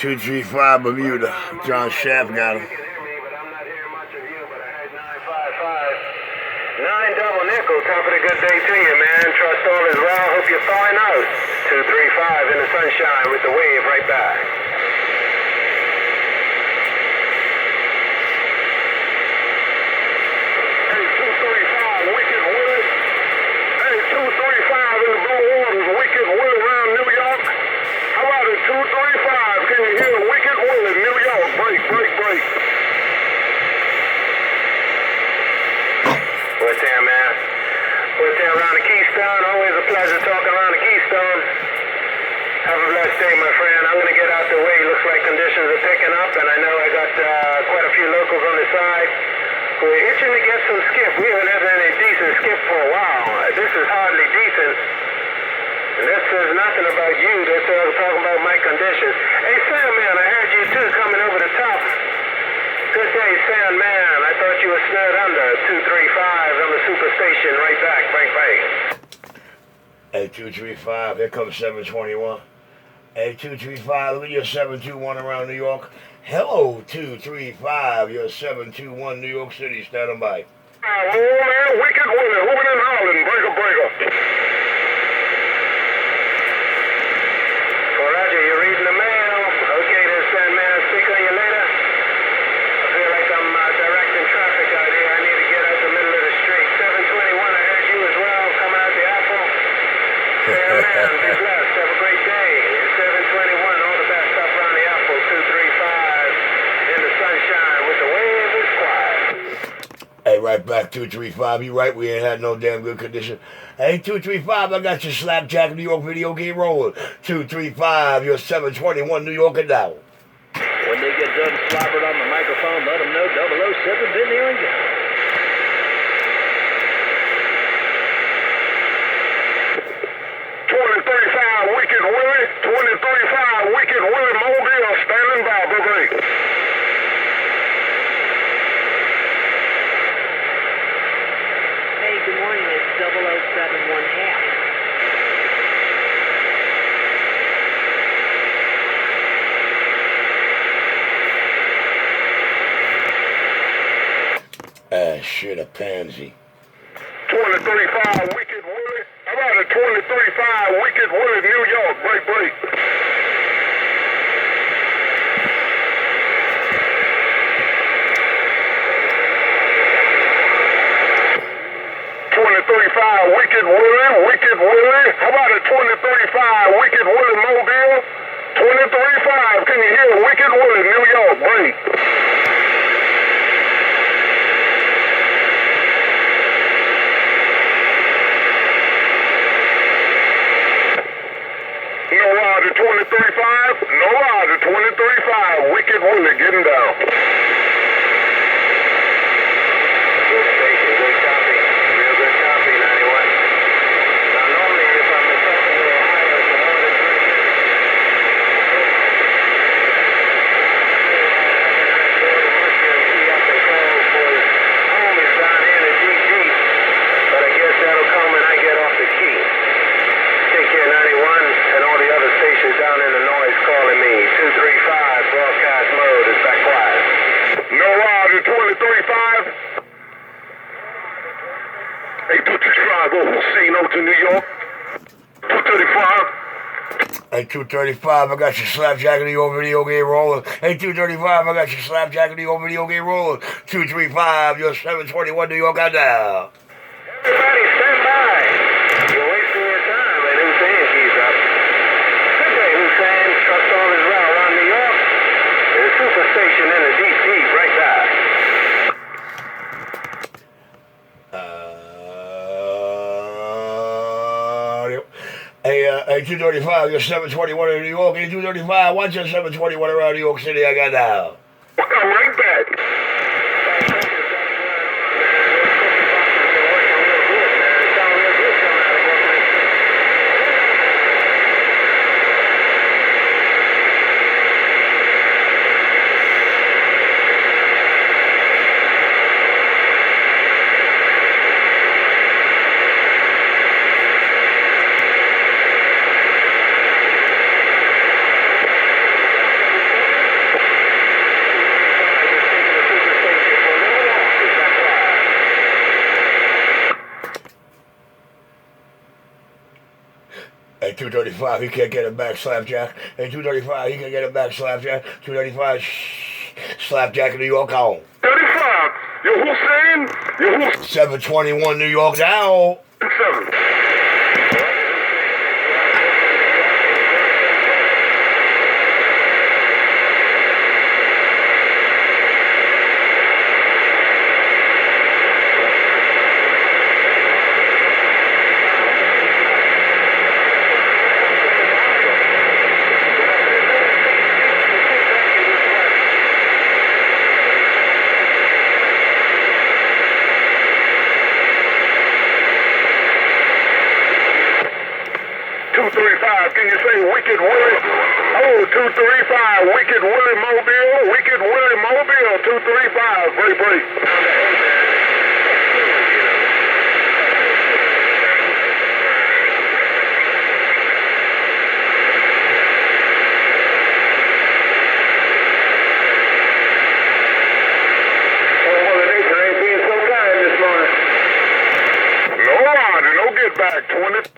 235 Bermuda. John Shaft got him. 9 double nickel, top of the good day to you, man. Trust all is well. Hope you're thawing out. 235 in the sunshine with the wave right back. Hey, 235, Wicked Willie. Hey, 235 in the blue waters, Wicked Willie around New York. How about it, 235? Can you hear Wicked Willie, New York? Break, break, break. What's there, man? What's there around the Keystone? Always a pleasure talking around the Keystone. Have a blessed day, my friend. I'm going to get out the way. Looks like conditions are picking up, and I know I got quite a few locals on the side. We're itching to get some skip. We haven't had any decent skip for a while. This is hardly decent. And this says nothing about you. This is talking about my conditions. Hey, Sam, man, I heard you, too, coming over the top. Good day, Sam, man. I thought you were snowed under. 235 on the superstation. Right back. Break, break. Hey, 235. Here comes 721. Hey, 235. Look at your 721 around New York. Hello, 235. Your 721 New York City. Standing by. Oh, man. Wicked Willie. Hooping and howling. Breaker, breaker. Well, Roger, you're reading the mail. Okay, then, Sam, man. Speak on you later. Directing traffic out here. I need to get out the middle of the street. 721, I heard you as well. Coming out the Apple. Yeah, man, be blessed. Have a great day. 721, all the best stuff around the Apple. 235 in the sunshine with the wave is quiet. Hey, right back, 235. You right, we ain't had no damn good condition. Hey, 235, I got your Slapjack New York video game rolling. 235, your 721 New York and down. When they get done slobbered on the microphone, let them know 007 been here and gone. 2035 Wicked Willie. 2035 Wicked Willie Mobile standing by, baby. Hey, good morning. It's 0071 half. Shit, a pansy. 2035 Wicked Willie. How about a 2035 Wicked Willie, New York? Break, break. 2035 Wicked Willie, Wicked Willie. How about a 2035 Wicked Willie Mobile? 2035, can you hear Wicked Willie, New York? Break. No rider 2035, no rider 2035, Wicked Willie getting down. Good station, good copy, real good copy, 91. Now normally if I'm talking to Ohio, it's more than 3 homies down here in the GG, but I guess that'll come when I get off the key. Take care, 91, and all the other stations down in the noise calling me. 235, broadcast mode is back quiet. No rider 2035. 8235 over St. to New York. 235. Hey, 235, I got your Slapjack New York video game rolling. Hey, 235, I got your Slapjack New York video game rolling. 235, your 721 New York got down. Everybody stand by. You're wasting your time. And Hussein keys up. Good day, Hussein. Trust all is well around New York. There's a superstation in the deep, deep right back. Hey, 235, you're 721 in New York. Hey, 235, what's your 721 around New York City? I got now. I'm right back. 235, he can't get it back, Slapjack. Hey, 235, he can't get it back, Slapjack. 235, Slapjack in New York on. 35. Yo, Hussein. Yo, Hussein. 721 New York down. 7. 235, can you say Wicked Willie? Oh, 235, Wicked Willie Mobile, Wicked Willie Mobile, 235, break. Oh, Mother Nature ain't being so kind this morning. No, Roger, no get back, 20.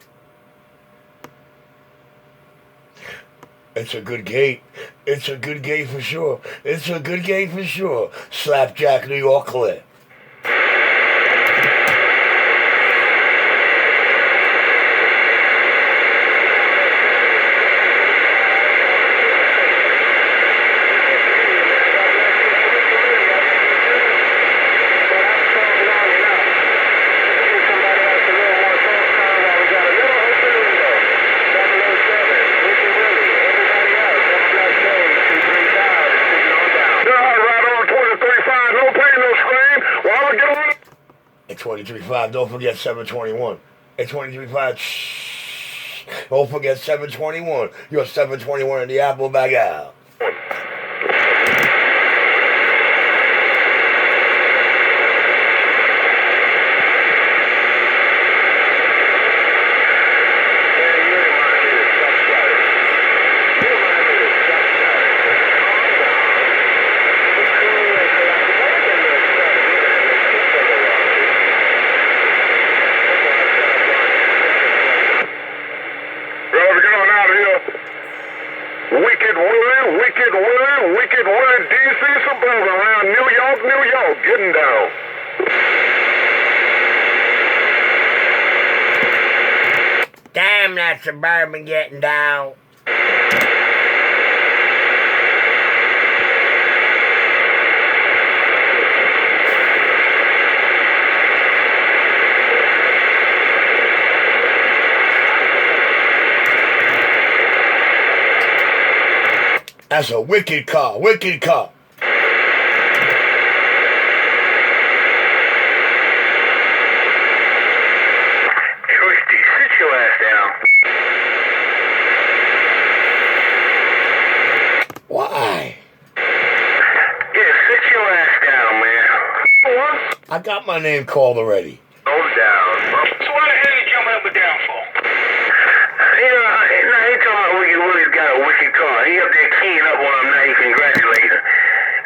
It's a good gate. It's a good gate for sure. It's a good gate for sure. Slapjack, New York clear. At 23.5, don't forget 721. At 23.5, don't forget 721. You're 721 in the Apple bag out. Wicked Willie, DC Suburban around New York, getting down. Damn that Suburban getting down. That's a wicked car, wicked car. Twisty, sit your ass down. Why? Yeah, sit your ass down, man. What? I got my name called already. Oh, down. So why the hell you jumping up and down for? Yeah, now he talking about Wicked Willie's got a wicked car. He up there keying up on him now, he congratulating him.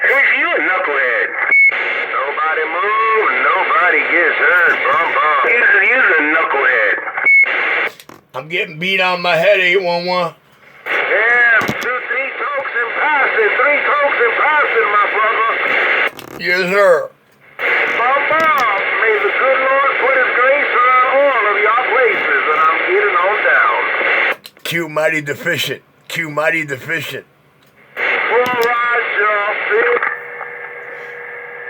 Hey, you a knucklehead. Nobody move, nobody gets hurt, bum. You's a knucklehead. I'm getting beat on my head, 811. Yeah, three tokes and passing, my brother. Yes, sir. Bum. May the good Lord put his grace around all of your places, and I'm getting on down. Q mighty deficient. Q mighty deficient. All right, y'all, fit.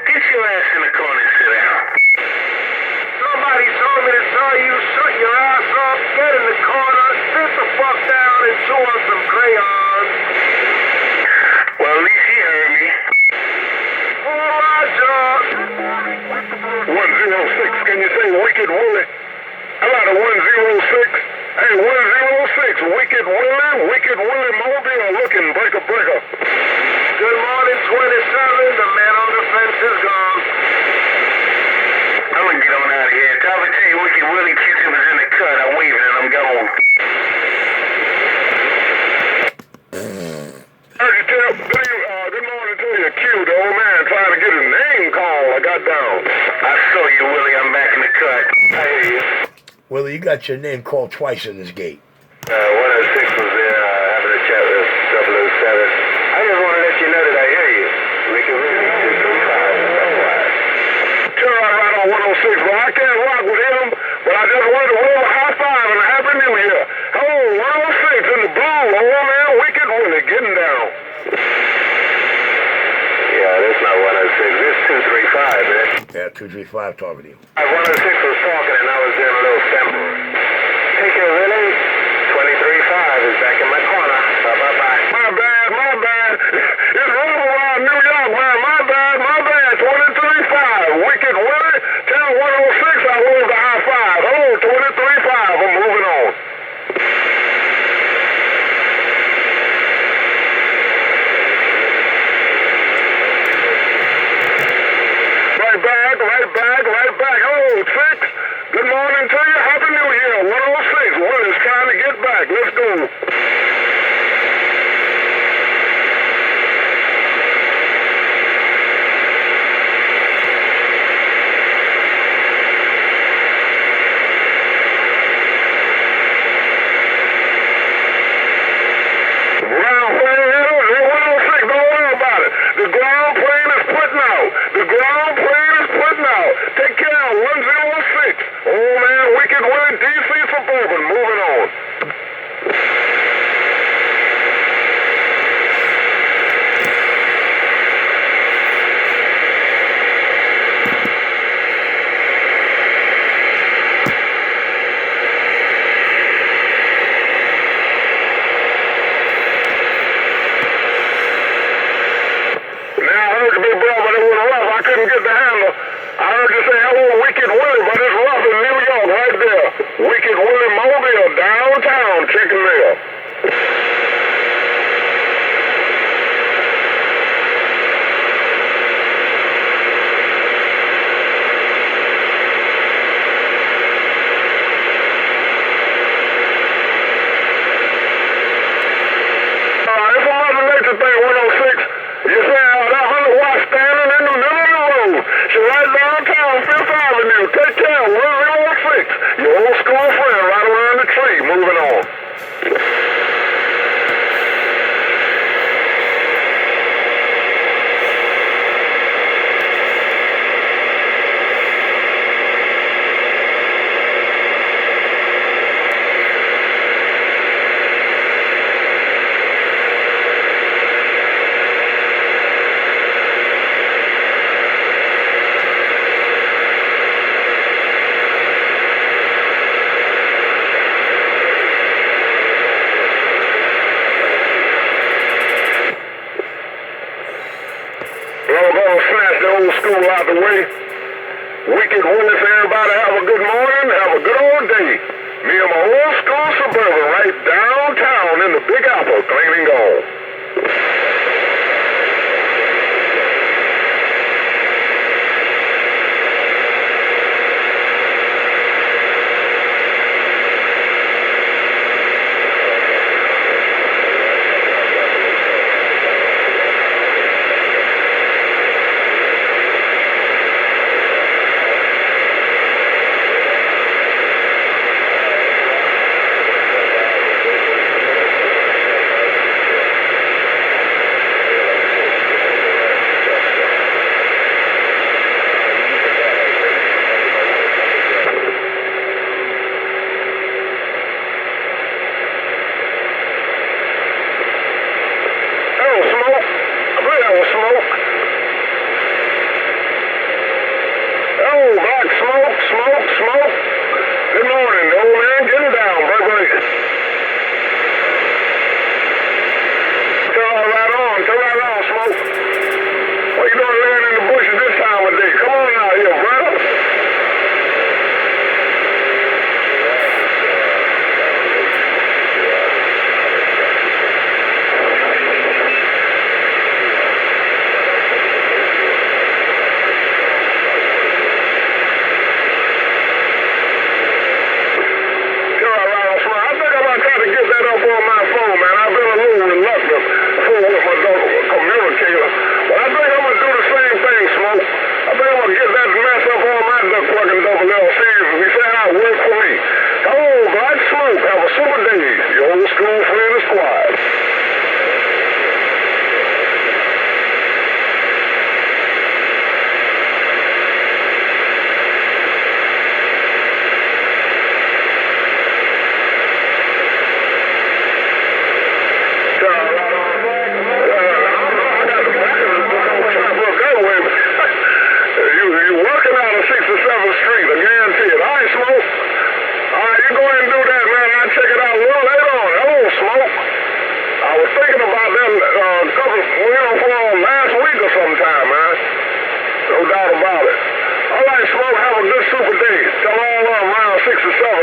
Get your ass in the corner and sit down. Somebody told me to tell you, shut your ass up, get in the corner, sit the fuck down, and chew on some crayons. Well, at least he heard me. All right, y'all. 106, can you say Wicked Willie? How about a 106? Hey, 106, Wicked Willie Mobile looking breaker. Good morning, 27. The man on the fence is gone. I'm gonna get on out of here. Time to tell you, Wicked Willie Q-tip is in the cut. I'm waving and I'm gone. Good morning to you, Q, the old man trying to get his name called. I got down. I saw you, Willie. I'm back in the cut. Hey. Willie, you got your name called twice in this gate. Whatever. 235 targeting you. 106 was talking and I was doing a little sample. Take care, Willie. 23.5 is back in my corner. Bye-bye. My bad. It's rough around New York, man. My bad. 23.5. Wicked Willie. Tell 106 I waved the high five. Hello, 23.5. I'm moving on. Right back. Hello, 6. Good morning to you. Happy New Year. 106. Willie's trying to get back. Let's go. Ground plane, 106. Don't worry about it. The ground plane is putting out. Take care, 106. Oh man, Wicked Willie, DC Suburban, moving on. Now I heard the big brother, it was rough. I couldn't get the handle. I heard you say, hello, Wicked Willie, but it's rough in New York right there. Wicked Willie Mobile, downtown, chicken mail. It's a Mother Nature thing, 106. You say that 100-watt standing in the middle of the road. She's right downtown, 5th Avenue. Take care, 106. Your old school friend right around the tree. Moving on. I'm gonna snatch the old school out the way. Wicked Willie, everybody have a good morning, have a good old day. Me and my old school Suburban right downtown in the Big Apple, clean and gone. Smoke, have a good super day. Tell all round 6 or 7.